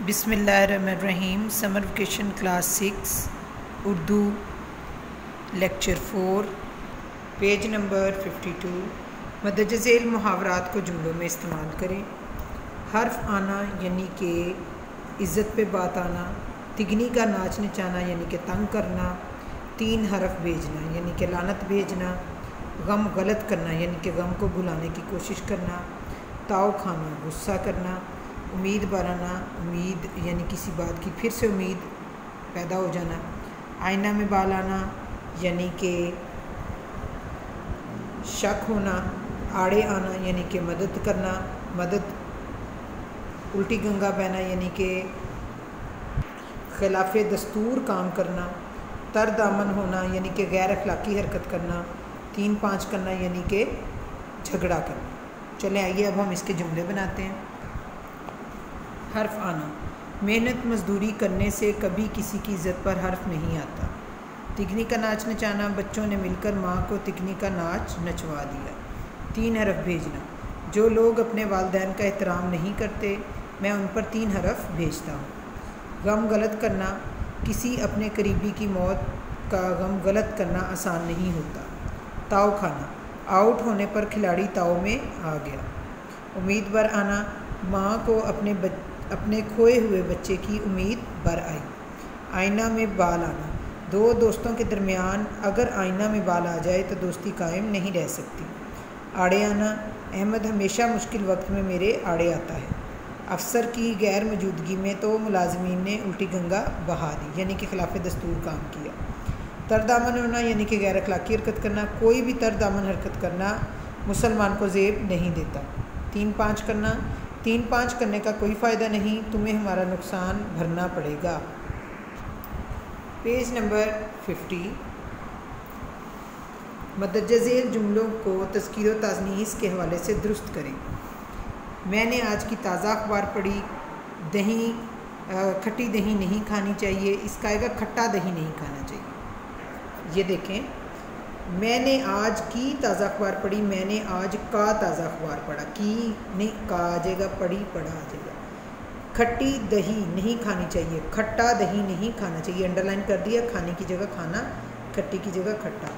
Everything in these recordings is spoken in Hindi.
बिस्मिल्लाहिर्रहमानिर्रहीम। Summer vacation class 6 Urdu lecture 4 page number 52। मदद झेल मुहावरात को जुमलों में इस्तेमाल करें। हर्फ आना यानी कि इज़्ज़त पे बात आना, तिगनी का नाच नचाना यानी कि तंग करना, तीन हरफ भेजना यानी कि लानत भेजना, गम गलत करना यानी कि गम को भुलाने की कोशिश करना, ताव खाना गुस्सा करना, उम्मीद बराना उम्मीद यानी किसी बात की फिर से उम्मीद पैदा हो जाना, आईना में बाल आना यानी कि शक होना, आड़े आना यानी कि मदद करना, मदद उल्टी गंगा बहना यानी कि खिलाफ दस्तूर काम करना, तर दामन होना यानी कि गैर अखलाकी हरकत करना, 3-5 करना यानी कि झगड़ा करना। चलें आइए अब हम इसके जुमले बनाते हैं। हर्फ आना, मेहनत मजदूरी करने से कभी किसी की इज़्ज़त पर हर्फ नहीं आता। तिगनी का नाच नचाना, बच्चों ने मिलकर माँ को तिगनी का नाच नचवा दिया। 3 हरफ भेजना, जो लोग अपने वालिदैन का एहतराम नहीं करते मैं उन पर 3 हरफ भेजता हूँ। गम गलत करना, किसी अपने करीबी की मौत का गम गलत करना आसान नहीं होता। ताव खाना, आउट होने पर खिलाड़ी ताव में आ गया। उम्मीद बर आना, माँ को अपने खोए हुए बच्चे की उम्मीद बर आई। आईना में बाल आना, 2 दोस्तों के दरमियान अगर आईना में बाल आ जाए तो दोस्ती कायम नहीं रह सकती। आड़े आना, अहमद हमेशा मुश्किल वक्त में मेरे आड़े आता है। अफसर की गैर मौजूदगी में तो मुलाजमीन ने उल्टी गंगा बहा दी यानी कि खिलाफ दस्तूर काम किया। तरदामन होना यानी कि गैर अखलाकी हरकत करना, कोई भी तरदामन हरकत करना मुसलमान को ज़ेब नहीं देता। 3-5 करना, 3-5 करने का कोई फ़ायदा नहीं, तुम्हें हमारा नुकसान भरना पड़ेगा। Page number 50। मदद झेल जुमलों को तज़कीर व ताज़नीस के हवाले से दुरुस्त करें। मैंने आज की ताज़ा अखबार पढ़ी। दही खट्टी दही नहीं खानी चाहिए, इसका आएगा खट्टा दही नहीं खाना चाहिए। ये देखें, मैंने आज की ताज़ा अखबार पढ़ी, मैंने आज का ताज़ा अखबार पढ़ा, की नहीं का आ जाएगा, पढ़ी पढ़ा आ जाएगा। खट्टी दही नहीं खानी चाहिए, खट्टा दही नहीं खाना चाहिए, अंडरलाइन कर दिया, खाने की जगह खाना, खट्टी की जगह खट्टा।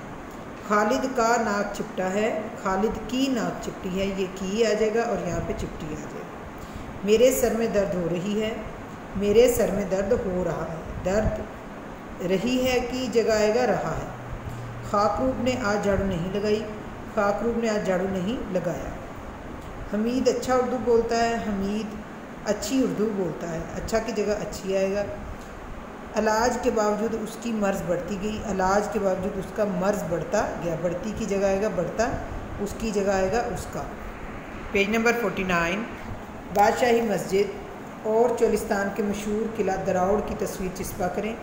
खालिद का नाक चिपटा है, खालिद की नाक चिपटी है, ये की आ जाएगा और यहाँ पे चिपटी आ जाएगा। मेरे सर में दर्द हो रही है, मेरे सर में दर्द हो रहा है, दर्द रही है की जगह आएगा रहा है। खाकरूब ने आज झाड़ू नहीं लगाई, खाकरूब ने आज झाड़ू नहीं लगाया। हमीद अच्छा उर्दू बोलता है, हमीद अच्छी उर्दू बोलता है, अच्छा की जगह अच्छी आएगा। इलाज के बावजूद उसकी मर्ज़ बढ़ती गई, इलाज के बावजूद उसका मर्ज़ बढ़ता गया, बढ़ती की जगह आएगा बढ़ता, उसकी जगह आएगा उसका। Page number 49। बादशाही मस्जिद और चोलिस्तान के मशहूर किला दराउड़ की तस्वीर चिस्पा करें।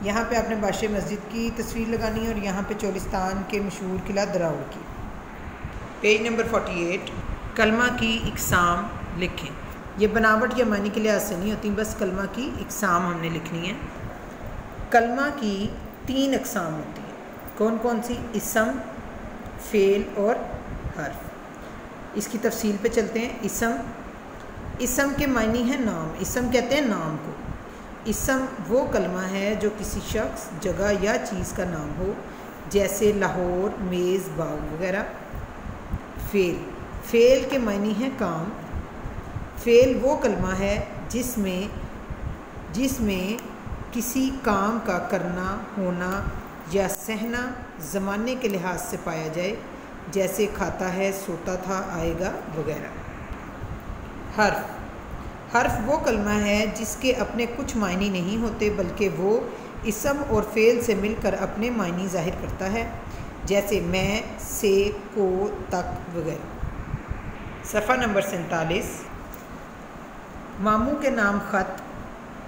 यहाँ पे आपने बादशाही मस्जिद की तस्वीर लगानी है और यहाँ पे चोलिस्तान के मशहूर किला दराउड़ की। Page number 48। कलमा की इकसाम लिखें। ये बनावट या मानी के लिहाज से नहीं होती, बस कलमा की इकसाम हमने लिखनी है। कलमा की 3 अक़साम होती हैं। कौन कौन सी? इसम, फ़ेल और हर्फ। इसकी तफसील पे चलते हैं। इसम के मायने हैं नाम, इसम कहते हैं नाम को। इसम वो कलमा है जो किसी शख्स, जगह या चीज़ का नाम हो, जैसे लाहौर, मेज़, बाग वगैरह। फ़ेल के मायने हैं काम। फ़ेल वो कलमा है जिसमें किसी काम का करना, होना या सहना ज़माने के लिहाज से पाया जाए, जैसे खाता है, सोता था, आएगा वगैरह। हर्फ वो कलमा है जिसके अपने कुछ मायने नहीं होते, बल्कि वो इसम और फ़ेल से मिलकर अपने मायने ज़ाहिर करता है, जैसे मैं, से, को, तक वगैरह। सफ़ा नंबर 47। मामू के नाम ख़त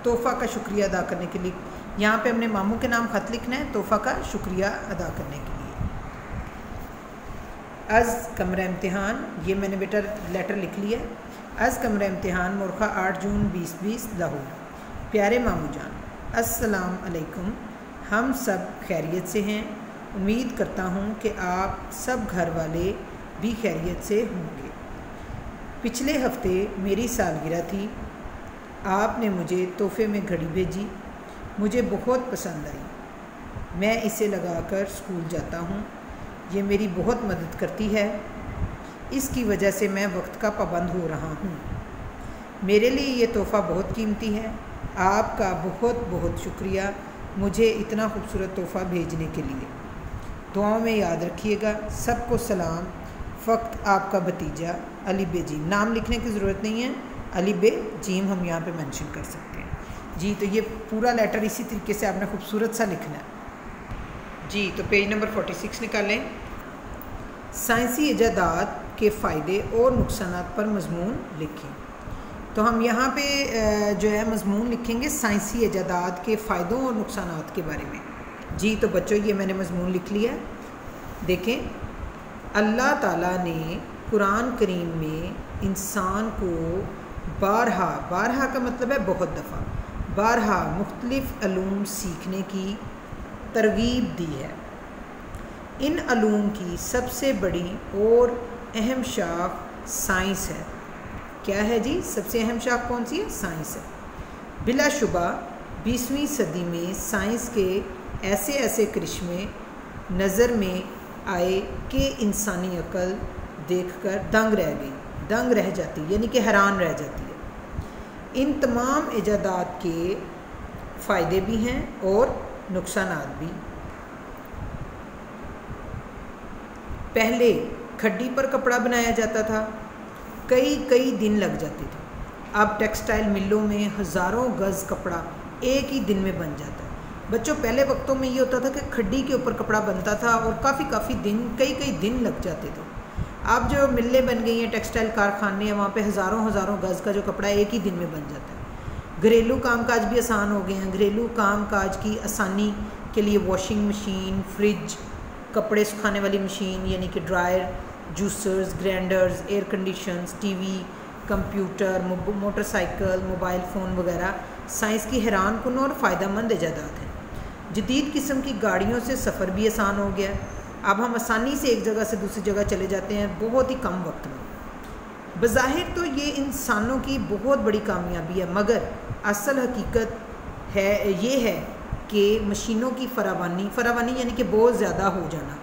तोहफ़ा का शुक्रिया अदा करने के लिए। यहाँ पे हमने मामू के नाम ख़त लिखना है तोहफ़ा का शुक्रिया अदा करने के लिए। अज़ कमरा इम्तिहान, ये मैंने बेटा लेटर लिख लिया। अज़ कमरा इम्तिहान मुर्खा 8 जून 2020 लाहौर। प्यारे मामू जान, अस्सलाम अलैकुम। हम सब खैरियत से हैं। उम्मीद करता हूँ कि आप सब घर वाले भी खैरियत से होंगे। पिछले हफ्ते मेरी सालगिरह थी। आपने मुझे तोहफे में घड़ी भेजी, मुझे बहुत पसंद आई। मैं इसे लगाकर स्कूल जाता हूँ, ये मेरी बहुत मदद करती है। इसकी वजह से मैं वक्त का पाबंद हो रहा हूँ। मेरे लिए ये तोहफ़ा बहुत कीमती है। आपका बहुत बहुत शुक्रिया मुझे इतना खूबसूरत तोहफ़ा भेजने के लिए। दुआओं में याद रखिएगा। सबको सलाम। फ़क्त आपका भतीजा अली बे जीम। नाम लिखने की ज़रूरत नहीं है, अली बे जीम हम यहाँ पे मेंशन कर सकते हैं जी। तो ये पूरा लेटर इसी तरीके से आपने खूबसूरत सा लिखना है जी। तो पेज नंबर 46 निकालें। साइंसी इजादात के फ़ायदे और नुकसानात पर मज़मून लिखें। तो हम यहाँ पे जो है मज़मून लिखेंगे साइंसी इजादात के फ़ायदों और नुकसानात के बारे में जी। तो बच्चों ये मैंने मज़मून लिख लिया। देखें, अल्लाह ताला ने कुरान करीम में इंसान को बारहा का मतलब है बहुत दफ़ा, बारहा मुख्तलिफ़ अलूम सीखने की तरगीब दी है। इन अलूम की सबसे बड़ी और अहम शाख साइंस है। क्या है जी? सबसे अहम शाख कौन सी है? साइंस है। बिलाशुबा 20वीं सदी में साइंस के ऐसे ऐसे करिश्मे नज़र में आए कि इंसानी अक्ल देखकर दंग रह जाती, यानी कि हैरान रह जाती है। इन तमाम इजादात के फ़ायदे भी हैं और नुकसानात भी। पहले खड्डी पर कपड़ा बनाया जाता था, कई दिन लग जाते थे। अब टेक्सटाइल मिलों में हज़ारों गज़ कपड़ा एक ही दिन में बन जाता है। बच्चों, पहले वक्तों में ये होता था कि खड्डी के ऊपर कपड़ा बनता था और काफ़ी दिन कई दिन लग जाते थे। अब जो मिलें बन गई हैं, टेक्सटाइल कारखाने हैं, वहाँ पे हज़ारों गज़ का जो कपड़ा एक ही दिन में बन जाता है। घरेलू कामकाज भी आसान हो गए हैं। घरेलू कामकाज की आसानी के लिए वॉशिंग मशीन, फ्रिज, कपड़े सुखाने वाली मशीन यानी कि dryer, juicers, grinders, air conditions, TV, computer, motorcycle, mobile phone वगैरह साइंस की हैरान कुन और फ़ायदेमंद इजादात हैं। जदीद किस्म की गाड़ियों से सफ़र भी आसान हो गया। अब हम आसानी से एक जगह से दूसरी जगह चले जाते हैं बहुत ही कम वक्त में। बज़ाहिर तो ये इंसानों की बहुत बड़ी कामयाबी है, मगर असल हकीकत ये है कि मशीनों की फरावानी यानी कि बहुत ज़्यादा हो जाना,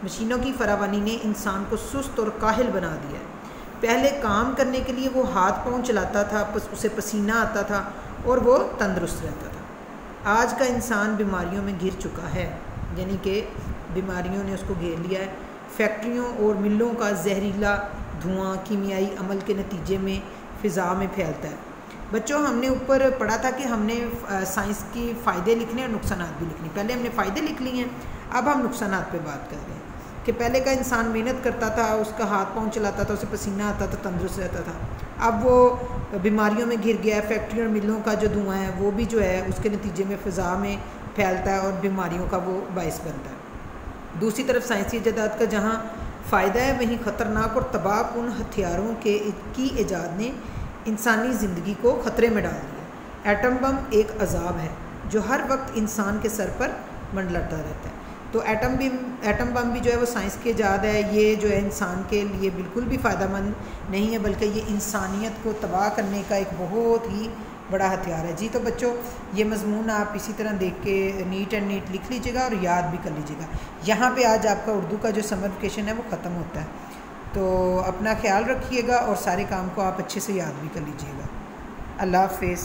मशीनों की फरावानी ने इंसान को सुस्त और काहिल बना दिया है। पहले काम करने के लिए वो हाथ पाँव चलाता था, उसे पसीना आता था और वो तंदुरुस्त रहता था। आज का इंसान बीमारियों में घिर चुका है, यानी कि बीमारियों ने उसको घेर लिया है। फैक्ट्रियों और मिलों का जहरीला धुआं कीमियाई अमल के नतीजे में फ़िज़ा में फैलता है। बच्चों, हमने ऊपर पढ़ा था कि हमने साइंस के फ़ायदे लिखने और नुकसानात भी लिखने। पहले हमने फ़ायदे लिख लिए हैं, अब हम नुकसानात पे बात कर रहे हैं कि पहले का इंसान मेहनत करता था, उसका हाथ पाँव चलाता था, उसे पसीना आता था, तंदुरुस्त रहता था। अब वो बीमारियों में घिर गया है। फैक्ट्री और मिलों का जो धुआं है वो भी जो है उसके नतीजे में फ़िज़ा में फैलता है और बीमारियों का वो बाइस बनता है। दूसरी तरफ साइंसी इजादात का जहाँ फ़ायदा है, वहीं ख़तरनाक और तबाहकुन हथियारों की ईजाद ने इंसानी ज़िंदगी को ख़तरे में डाल दिया। एटम बम एक अजाब है जो हर वक्त इंसान के सर पर मंडलाता रहता है। तो एटम बम भी जो है वो साइंस की ईजाद है। ये जो है इंसान के लिए बिल्कुल भी फ़ायदेमंद नहीं है, बल्कि ये इंसानियत को तबाह करने का एक बहुत ही बड़ा हथियार है जी। तो बच्चों, ये मज़मून आप इसी तरह देख के नीट लिख लीजिएगा और याद भी कर लीजिएगा। यहाँ पे आज आपका उर्दू का जो समर वेकेशन है वो ख़त्म होता है, तो अपना ख्याल रखिएगा और सारे काम को आप अच्छे से याद भी कर लीजिएगा। अल्लाह हाफ़िज़।